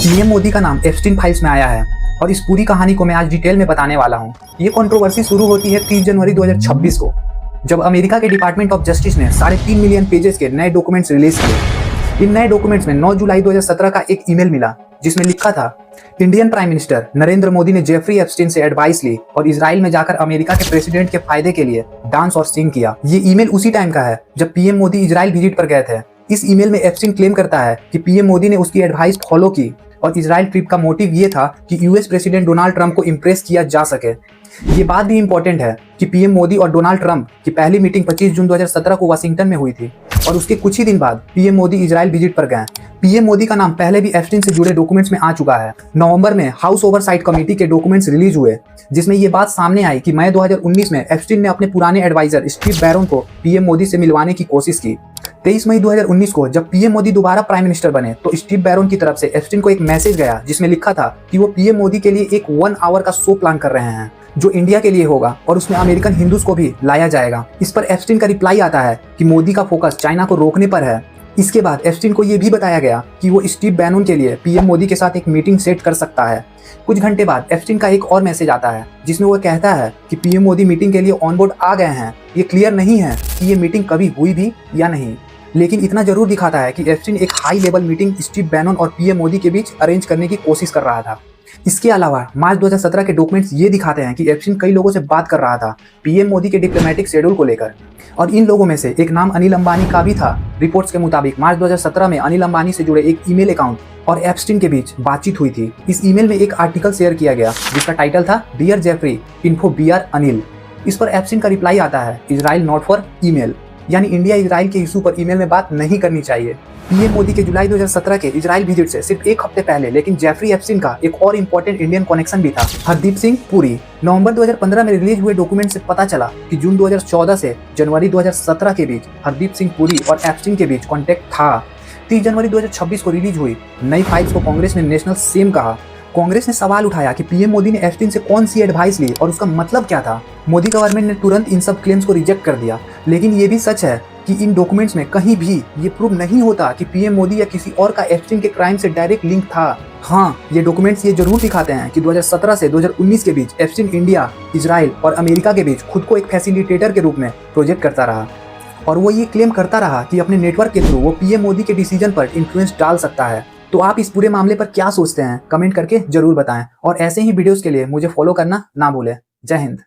PM Modi का नाम Epstein files में आया है और इस पूरी कहानी को मैं आज डिटेल में बताने वाला हूँ। ये कंट्रोवर्सी शुरू होती है 30 जनवरी 2026 को, जब अमेरिका के डिपार्टमेंट ऑफ जस्टिस ने 3.5 मिलियन पेजेस के नए डॉक्यूमेंट्स रिलीज किए। इन नए डॉक्यूमेंट्स में 9 जुलाई 2017 का एक ईमेल मिला जिसमें लिखा था, Indian prime minister Narendra Modi ने जेफरी एप्स्टीन से एडवाइस ली और इजराइल में जाकर अमेरिका के प्रेसिडेंट के फायदे के लिए डांस और सिंग किया। ये ईमेल उसी टाइम का है जब पीएम मोदी इजराइल विजिट पर गए थे। इस ईमेल में एप्स्टीन क्लेम करता है कि पीएम मोदी ने उसकी एडवाइस फॉलो की और इजराइल ट्रिप का मोटिव ये था कि यूएस प्रेसिडेंट डोनाल्ड ट्रंप को इम्प्रेस किया जा सके। ये बात भी इंपॉर्टेंट है कि पीएम मोदी और डोनाल्ड ट्रंप की पहली मीटिंग 25 जून 2017 को वाशिंगटन में हुई थी और उसके कुछ ही दिन बाद पीएम मोदी इजराइल विजिट पर गए। पीएम मोदी का नाम पहले भी एप्स्टीन से जुड़े डॉक्यूमेंट्स में आ चुका है। नवंबर में हाउस ओवरसाइट कमेटी के डॉक्यूमेंट्स रिलीज हुए जिसमें ये बात सामने आई कि मई 2019 में एप्स्टीन ने अपने पुराने एडवाइजर स्टीव बैरोन को पीएम मोदी से मिलवाने की कोशिश की। 23 मई 2019 को जब पीएम मोदी दोबारा प्राइम मिनिस्टर बने तो स्टीव बैरोन की तरफ से एप्स्टीन को एक मैसेज गया जिसमें लिखा था कि वो पीएम मोदी के लिए एक 1 आवर का शो प्लान कर रहे हैं जो इंडिया के लिए होगा और उसमें अमेरिकन हिंदूज को भी लाया जाएगा। इस पर एप्स्टीन का रिप्लाई आता है कि मोदी का फोकस चाइना को रोकने पर है। इसके बाद एप्स्टीन को यह भी बताया गया कि वो स्टीव बैरोन के लिए पीएम मोदी के साथ एक मीटिंग सेट कर सकता है। कुछ घंटे बाद एप्स्टीन का एक और मैसेज आता है जिसमें वो कहता है कि पीएम मोदी मीटिंग के लिए ऑन बोर्ड आ गए हैं। ये क्लियर नहीं है कि ये मीटिंग कभी हुई भी या नहीं, लेकिन इतना जरूर दिखाता है कि एप्स्टीन एक high level meeting Steve Baron और पीएम मोदी के बीच अरेंज करने की कोशिश कर रहा था। इसके अलावा मार्च 2017 के डॉक्यूमेंट्स ये दिखाते हैं कि एप्स्टीन कई लोगों से बात कर रहा था पीएम मोदी के डिप्लोमेटिक शेड्यूल को लेकर, और इन लोगों में से एक नाम अनिल अंबानी का भी था। रिपोर्ट्स के मुताबिक मार्च 2017 में अनिल अंबानी से जुड़े एक ईमेल अकाउंट और एप्स्टीन के बीच बातचीत हुई थी। इस ईमेल में एक आर्टिकल शेयर किया गया जिसका टाइटल था dear Jeffrey info BR Anil. इस पर एप्स्टीन का रिप्लाई आता है, इजराइल नॉट फॉर ईमेल, यानी इंडिया इजराइल के इशू पर ईमेल में बात नहीं करनी चाहिए। पीएम मोदी के जुलाई 2017 के इजराइल विजिट से सिर्फ एक हफ्ते पहले लेकिन जेफरी एप्स्टीन का एक और इम्पोर्टेंट इंडियन कनेक्शन भी था, हरदीप सिंह पुरी। नवंबर 2015 में रिलीज हुए डॉक्यूमेंट से पता चला कि जून 2014 से जनवरी 2017 के बीच हरदीप सिंह पुरी और एप्स्टीन के बीच कॉन्टेक्ट था। 30 जनवरी 2026 को रिलीज हुई नई फाइल्स को कांग्रेस ने नेशनल सेम कहा। कांग्रेस ने सवाल उठाया कि पीएम मोदी ने एप्स्टीन से कौन सी एडवाइस ली और उसका मतलब क्या था। मोदी गवर्नमेंट ने तुरंत इन सब क्लेम्स को रिजेक्ट कर दिया, लेकिन ये भी सच है कि इन डॉक्यूमेंट्स में कहीं भी ये प्रूव नहीं होता कि पीएम मोदी या किसी और का एप्स्टीन के क्राइम से डायरेक्ट लिंक था। हाँ, ये डॉक्यूमेंट्स ये जरूर दिखाते हैं कि 2017 से 2019 के बीच एप्स्टीन इंडिया, इजराइल और अमेरिका के बीच खुद को एक फैसिलिटेटर के रूप में प्रोजेक्ट करता रहा और वो ये क्लेम करता रहा कि अपने नेटवर्क के थ्रू वो पीएम मोदी के डिसीजन पर इन्फ्लुएंस डाल सकता है। तो आप इस पूरे मामले पर क्या सोचते हैं, कमेंट करके जरूर बताएं और ऐसे ही वीडियोस के लिए मुझे फॉलो करना ना भूलें। जय हिंद।